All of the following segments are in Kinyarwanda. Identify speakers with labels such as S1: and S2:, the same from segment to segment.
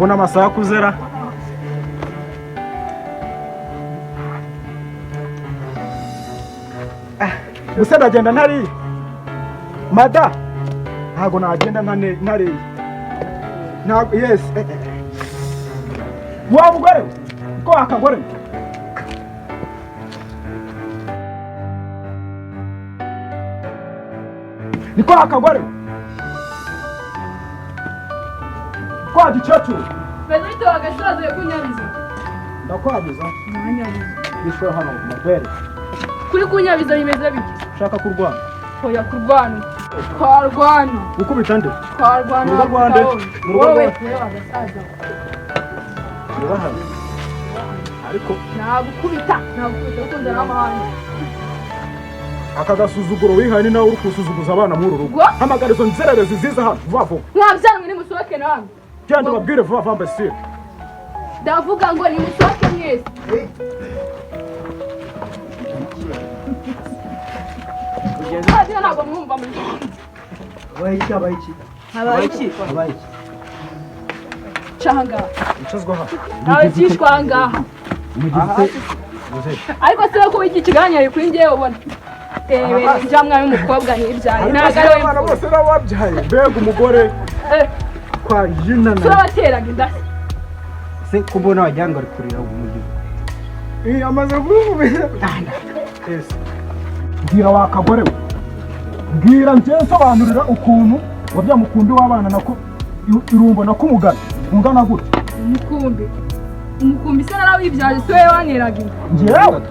S1: mbona amasaha kuzera. Gusa ndagenda ntari mada ntago nagenda ntari ntago yes wa mugore ko akagore niko akagore kwa gicacu
S2: Benito agasaza yakunyabiza
S1: ndakwabiza
S2: nanyabiza
S1: bishwe hano mabere
S2: kuri kunyabiza bimeze biki
S1: ushaka kurwana
S2: oya kurwana twarwana
S1: ukubita nde
S2: twarwana
S1: mu Rwanda
S2: wowe agasaza
S1: urahari ariko
S2: nagukubita ukunda n'amahanga
S1: akagasuzuguro wihani nawe uri kusuzuguza abana muri rugo hamagara izo nzererezi ziza hano vuba vuba
S2: mwabyanwe nimusohoke namwe
S1: genda ubabwire vuba vuba mbese
S2: ndavuga ngo nimusohoke mwese Hadi ntabwo mwumva muri
S3: Abaiki.
S2: Changa.
S1: icazwa hano
S2: Nawe cyishwa ngaha. Ariko se ko iki kiganiro kuri ngiye ubona. Njamwa y'umukobwa n'ibyari.
S1: Nagare abana bose babyaye mbega umugore kwa yinana.
S2: Turabateraga inda.
S3: Se kubona wajyanga ari kurira umujyi.
S1: Amaze kumubira. Yes. Ngira wakagore we. Ngira nje sobanurira ukuntu wabyamukumbi w'abana nako irumbo nakumugana ungana gute.
S2: Umukumbi se narawibyaje so waneraga.
S1: Njyewe.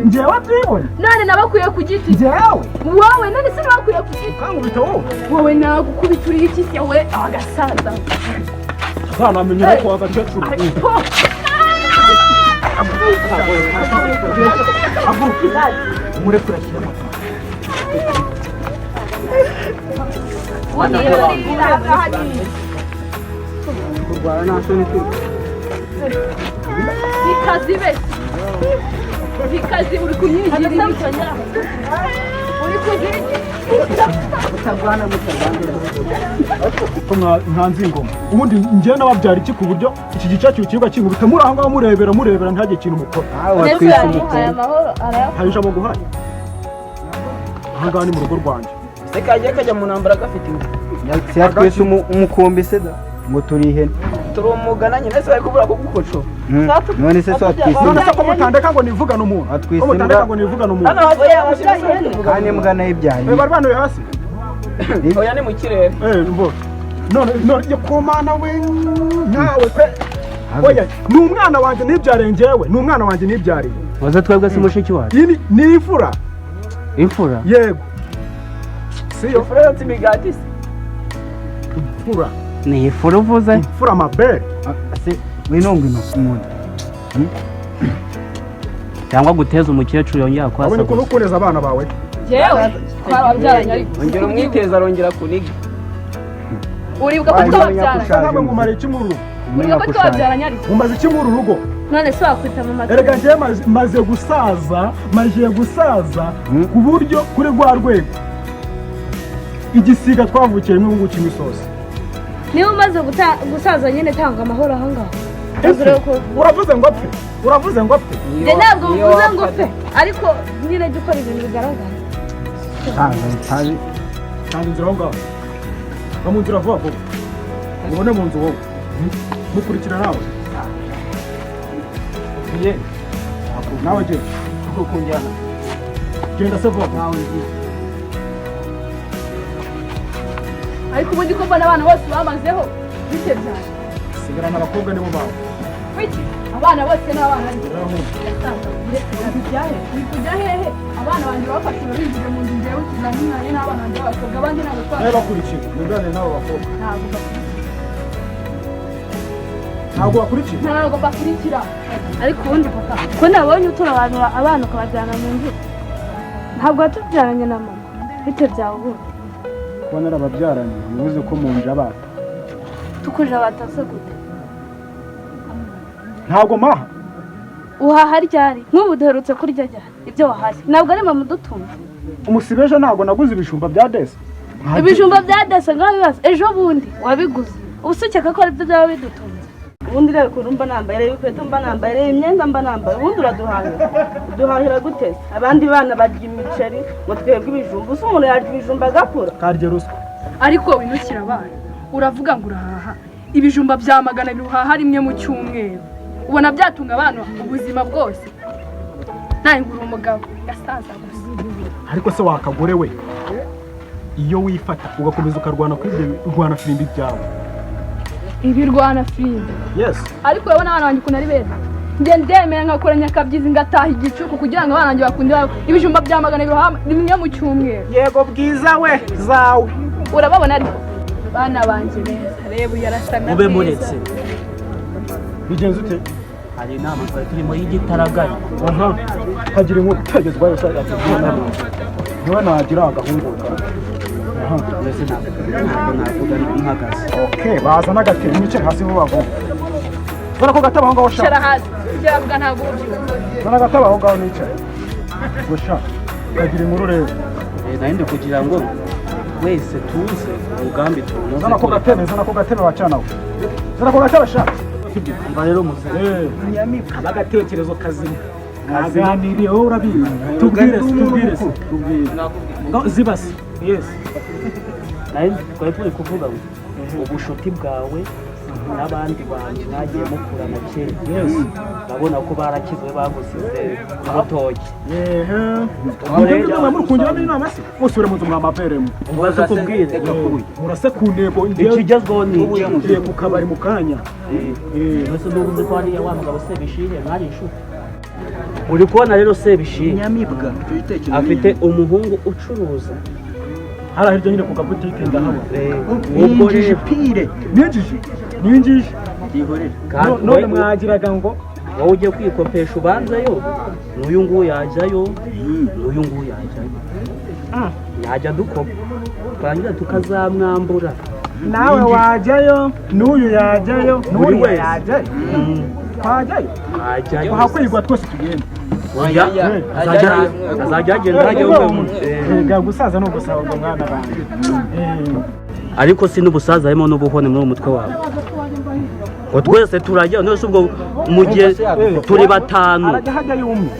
S1: Njyewe atibone.
S2: None nabakwiye ku giti.
S1: Njyewe.
S2: Wowe none se nabakwiye ku giti.
S1: Kangubita wowe.
S2: Wowe nagukubita uri iki se we agasaza.
S1: Sana menyera ko agacecuru. Murekura kirema. Kurwara nasoni tu.
S2: Bikazi uri kunyingira uri
S3: Mutagwana.
S1: Ntanzi ingoma. Ubundi njye nababyara iki ku buryo iki gicacu kibuga kinkubita muri aho ngaho murebera ntagiye kintu mukora.
S3: Watwise umukobwa.
S1: Harisha mu guhari. Aha ngaho ni mu rugo rwanjye.
S3: Se kaje kajya mu ntambara gafite ingo. Yatwise umukombe se da ngo turi ihene. Turi umugana nyine se bari kubura kugukoco. None se twatwise.
S1: None se ko mutandeka ngo nivugana umuntu.
S3: Atwise
S1: mutandeka ngo nivugana umuntu.
S3: Hano kandi mugana y'ibyaye.
S1: Bari banuye hasi.
S3: Oya ni mu kirere.
S1: Mbo. None yakomana we nawe pe. Oya ni umwana wanje nibyare njewe, ni umwana wanje nibyare.
S4: Waza twebwe se mushiki wacu.
S1: Ni ifura.
S4: Ifura?
S1: Yego. Siyo
S3: Ifura yotse imigati se.
S1: Ifura.
S4: Ni ifura uvuze?
S1: Ifura mabere.
S3: Se winongino umuntu.
S4: Cyangwa guteza umukecuru yongera kwasa.
S1: Abone ko nukuneza abana bawe.
S2: Jewe twarabyaranye ariko.
S3: Ongera umwiteza arongera kuniga.
S2: Uribuka ko twabyaranye.
S1: Ntabwo ngumara iki mu rugo.
S2: Uribuka ko twabyaranye ariko.
S1: Umaze iki mu rugo?
S2: None se wakwita mu matwi.
S1: Erega nje maze gusaza ku buryo kuri rwa rwego. Igisiga twavukiye mu nguki imisozi.
S2: Niba umaze gusaza nyine tanga amahoro aha ngaho.
S1: Uravuze ngo apfe.
S2: Nde ntabwo uvuze ngo upfe ariko nyine jya ukora ibintu bigaragara.
S1: Kandi nzira aho ngaho. Mu nzira vuba vuba. Ubone mu nzu wowe. Mukurikira nawe. Nawe je.
S3: Uko kunjyana.
S1: Genda se vuba nawe.
S2: Ariko ubundi ko mbona abana bose bamazeho bite byane.
S1: Sigarana abakobwa nibo bawe.
S2: Wiki abana bose n'abana kujya hehe abana banjye bafashe babinjije mu nzu njyewe kinaniranye n'abana banjye b'abakobwa abandi ntabwo
S1: twari bakurikiye nugane n'abo bakobwa
S2: ntabwo bakurikira ariko ubundi papa ko nabonye uturabanura abana ukabajyana mu nzu ntabwo watubyaranye na mama bite byawe ubundi
S1: kuba narababyaranye bivuze ko mu nje abana
S2: tukurira batase gute
S1: ntabwo maha
S2: uhaha ryari nk'ubu duherutse kurya ryari ibyo wahashye ntabwo ari mama udutunze
S1: umusibeje ntabwo naguze ibijumba bya desi
S2: ibijumba bya desi nk'aho bibaza ejo bundi wabiguze ubu se ukeka ko aribyo byaba bidutunze ubundi rero ukuntu mba nambaye reba ikweto mba nambaye reba imyenda mba nambaye ubundi uduhahira gute abandi bana barya imiceri ngo twebwe ibijumba usa umuntu yarya ibijumba agakura
S1: karya ruswa
S5: ariko winukira abana uravuga ngo urahaha ibijumba bya 200 uhaha rimwe mu cyumweru ubona byatunga abana ubuzima bwose nawe ngura umugabo gasaza gusa
S1: ariko se wakagore we iyo wifata ugakomeza ukarwana kw'irwana firimbi byawe
S5: ibirwana firimbi
S1: yes
S5: ariko urabona abana banjye ukuntu ari beza ndemera nkakoranya akabyizi ngataha igicuku kugira ngo abana banjye bakunde ibijumba bya 200 uhaha rimwe mu cyumweru
S1: yego bwiza we zawe
S5: urababona ariko bana banjye beza reba uyarasana
S4: ube muretse
S1: bigenze ute
S4: hari inama twari turimo y'igitaraganya
S1: aha kagira inkuru utagezwayo saga niwe nagira agahungu
S4: mbese ntabwo navuga mpagaze
S1: okay baza n'agatebe nice hasi vuba vuba zana ko gataba aho ngaho shaka
S5: shara hasi byavuga ntabwo ubyumva
S1: zana gataba aho ngaho nice gusha kagira inkuru rero
S4: nahinde kugira ngo wese tuze umugambi tunoze
S1: zana ko gatebe wacanaho zana ko gatebe shaka
S4: mva rero muze
S1: nyamibwa abagatekerezo kazima aganiriye wowe urabizi tubwire zibase yes
S4: twari turi kuvuga ngo ubushuti bwawe n'abandi bantu mwagiye mukurana kera urabona ko barakizwe bagusize umutoki
S1: muri kungiramo inama se musubire mu nzu mwamaveremo
S4: ubaze kubwire
S1: murase ku ntego
S4: ikigezweho ni iki
S1: ku kabari mu kanya
S4: mbese n'ubundi ko hariya wa mugabo Sebishire mwari inshuti uri kubona rero Sebishire
S3: nyamibwa
S4: afite umuhungu ucuruza
S1: hara hirya nyine ku kabutike ndahabona
S4: ubwo rero
S3: pire
S1: ninjije none
S4: kandi
S1: mwagiraga ngo
S4: wowe ugiye kwikopesha ubanzayo n'uyu nguyu yajyayo n'uyu nguyu yajyayo yajya dukopa twangira tukazamwambura
S1: nawe wajyayo n'uyu yajyayo n'uyu yajyayo twajyayo hakwirwa twese tugenda
S4: azajya agenda
S1: ajya gusaza no gusaba ngo mwana banjye
S4: ariko si n'ubusaza harimo n'ubuhone muri uwo mutwe wawe ngo twese turajya none ubwo mu gihe turi batanu
S1: arajya hajya yumye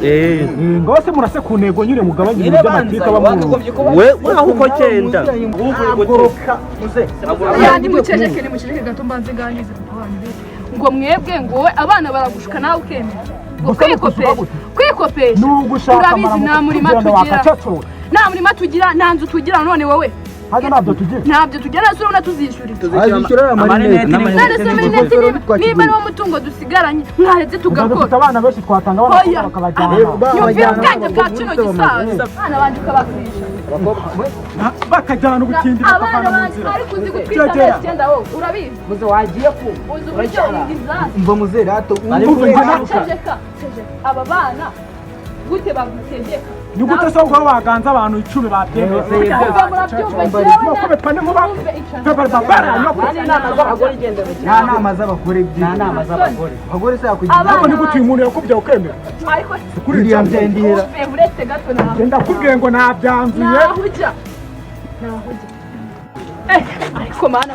S1: ngo se murase ku ntego nyine mugabanye ibintu by'amatika
S4: we aho uko cyenda
S5: yandi muceceke ni muceceke gato mbanze ngangize papa wanjye ngo mwebwe ngo we abana baragushuka nawe ukemera ngo kwikopesha urabizi nta murima tugira nta murima tugira nta nzu tugira none wowe
S1: hano
S5: ntabyo tugira nasi urabona tuzishyurira
S3: azishyura amarinete
S5: niba ari wo mutungo dusigaranye mwahetse tugakora
S1: dufite abana benshi twatanga abana bakabajyana
S5: yumvira ubwenge bwa kino gisaza abana banjye ukabagurisha
S1: bakajyana ubutindi
S5: abana banjye bari kuzi gutwita icyenda wowe urabizi
S3: muze wagiye ku
S5: uzi uburyo igizasi
S3: mva muze rato
S5: aba bana gute bagutegeka
S1: ni gute se ubwo baganza abantu 10 batemeye
S3: nta nama z'abagore nta nama z'abagore abagore se yakugira
S1: ntabwo ni gute umuntu yakubye ukemera
S3: kuri iriya ndendihera
S1: genda kubwiye ngo ntabyanzuye
S5: nahujya ariko mana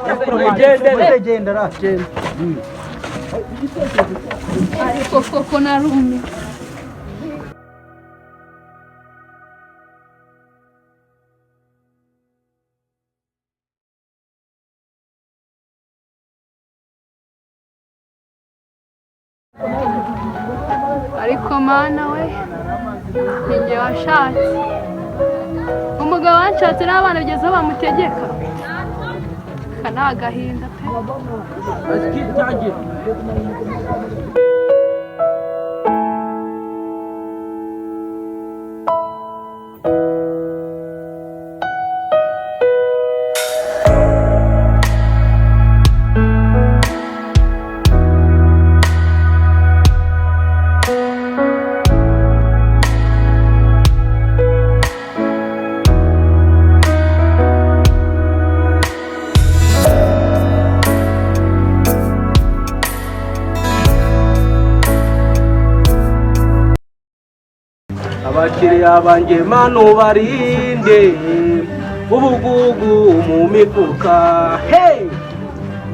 S3: genda ragenda
S5: ariko koko narumye ariko mana we ninjye washatse umugabo wanshatse n'abana bigeze aho bamutegeka aka ni agahinda pe
S6: abakiriya banjye manu barinde ubugugu mu mifuka. Hey,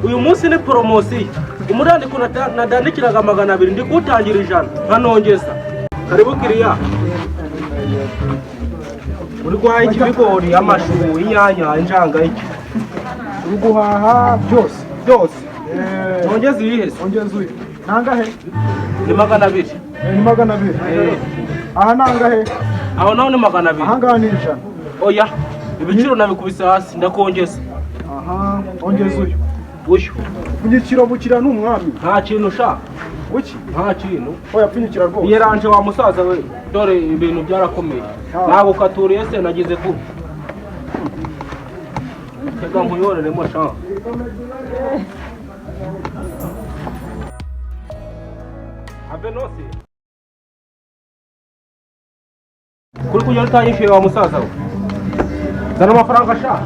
S6: uyu munsi ni poromosiyo umurandiko nadandikiraga 200 ndi kutangira 100 nkanongeza. Karibu kiriya. Uri guhaha iki bigori, amashu, inyanya, injanga iki?
S1: uri guhaha byose
S6: Nongeza ibihe se?
S1: ongeza uyu nangahe
S6: Ni 200.
S1: ni 200 aha nangahe
S6: Aho naho ni 200.
S1: aha ngaha ni 100
S6: Oya, ibiciro nabikubise hasi ndakongeza.
S1: aha ongeza uyu
S6: Uyu.
S1: pfunyikira bukira n'umwami
S6: Nta kintu ushaka.
S1: uki
S6: Nta kintu.
S1: oya pfunyikira rwose
S6: Yeranje wa musaza we. Dore ibintu byarakomeye. Ntabwo katuriye se nagize ku. Tega nkuyoreremo sha. Abenose. Kuri kunyara utanyishyuye wa musaza we. Zana amafaranga sha.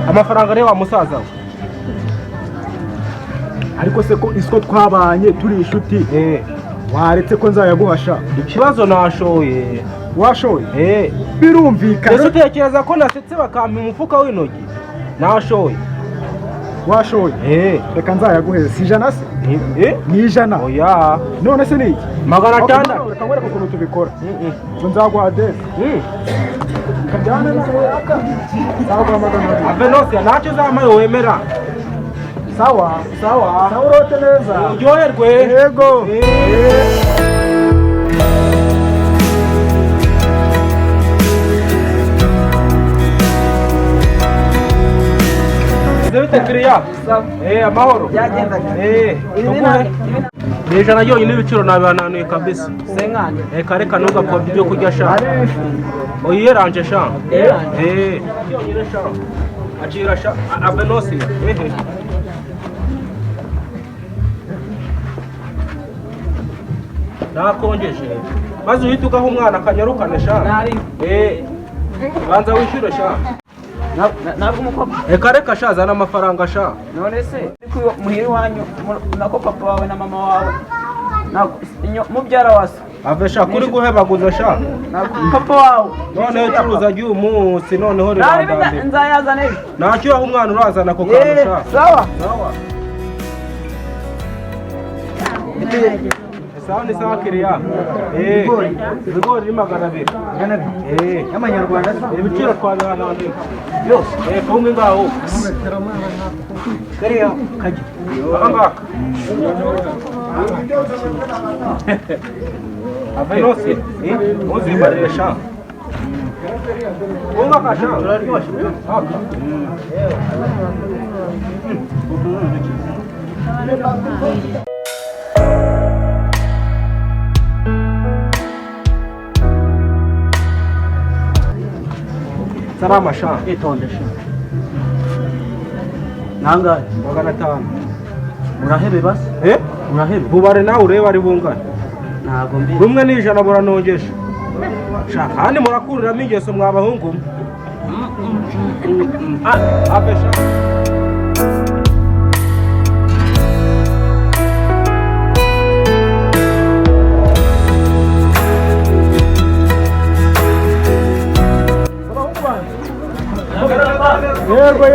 S6: Amafaranga rero wa musaza we.
S1: ariko se ko isiko twabanye turi inshuti waretse ko nzayaguhasha
S6: Ikibazo nashoye.
S1: washoye birumvikana
S6: Ese utekereza ko nasetse bakampa umufuka w'intoki? Nashoye.
S1: washoye reka nzayaguheze si ijana se ni ijana
S6: Oya.
S1: none se ni iki
S6: 600.
S1: reka nkwereke ukuntu tubikora ngo nzaguha adresse kajyane nawe yaka nzaguha 200
S6: Abenose ntacyo zamaye wemera.
S1: sawa nawe urote neza
S6: Uryoherwe.
S1: yego
S6: Zebite kiriya. Amahoro.
S3: byagendaga
S6: Ni ijana ryonyine ibiciro nabihananuye kabisa.
S3: senkani
S6: Reka ntugapfobye ibyo kurya sha. Oyeranje sha. Ryonyine sha. Acira sha. Abenose. Nakongeje. Maze uhita ugaha umwana akanyarukane sha.
S3: nari
S6: Banza wishyure sha.
S3: ntabwo umukobwa
S6: Reka sha zana amafaranga sha.
S3: none se muhira iwanyu nako papa wawe na mama wawe mubyara wase
S6: Avesha kuri guhebaguza sha.
S3: papa wawe
S6: Noneho curuza ry'uyu munsi noneho rirandambe.
S3: nzayazana ejo
S6: Ntacyo yaha umwana urazana ako kantu sha.
S3: sawa
S6: Sawa ni sawa kiriya. Ibigori ni 200.
S3: y'amanyarwanda
S6: Ibiciro twabihananiye.
S3: byose
S6: Kumwe ngaho.
S3: kariya kajya
S6: Angaka. Abenose. Muzibarire sha. Ungaka sha. Turaryoshye. Salama sha.
S4: Itonde sha. Nangahe?
S6: 500.
S4: Urahebe basi? Urahebe?
S6: Bubare nawe ureba ari bungana.
S4: Ntago mbi.
S6: Rumwe ni 100 buranongesha. Sha kandi murakuriramo ingeso mwabahungu. Abesha.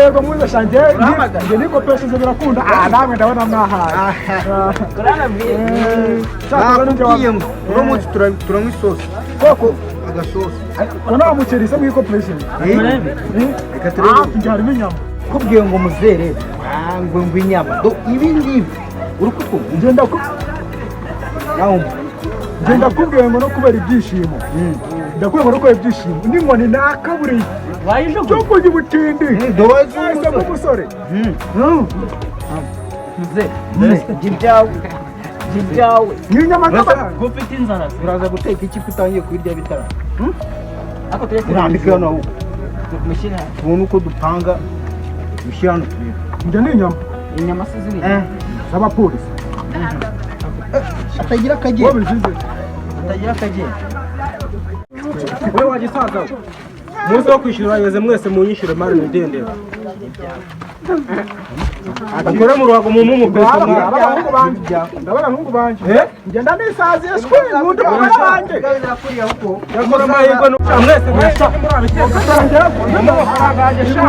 S1: yego mwiza shanje nge niko pesa ze birakunda namwe ndabona mwahaye
S3: nakubwiye ngo uno munsi turanywa isosi
S1: koko
S3: agasosi
S1: ona muceri se mwiko pesa
S3: reka turebe
S1: njye harimo inyama
S3: kubwiye ngo muzere ngo inyama ibi ngibi uri kutwumva
S1: ngenda kubwiye ngo no kubera ibyishimo ndakubwiye ngo no kubera ibyishimo undi nkoni nakaburiye cyo kurya ubutindi wese nk'umusore
S3: ibyawe
S1: n'inyama z'abantu
S4: Ufite inzara.
S3: uraza guteka iki utangiye kubirya bitara urambike hano ahubwo tubone uko dupanga ushyira hano turebe
S1: njye ni
S3: inyama se ziri
S1: z'abapolisi
S3: atagira akagenda
S1: bizize
S3: atagira akagenda
S6: Wewe wagisaza. Muze wo kwishyura yeze mwese munyishyure mari ndendera. Akore mu ruhago mu mupesa mwana.
S1: ndabona nkungu banje ngenda nisazi yeswe nkundu banje
S6: Yakora mahirwe no mwese mwese muri abiteka. Amafaranga yaje sha.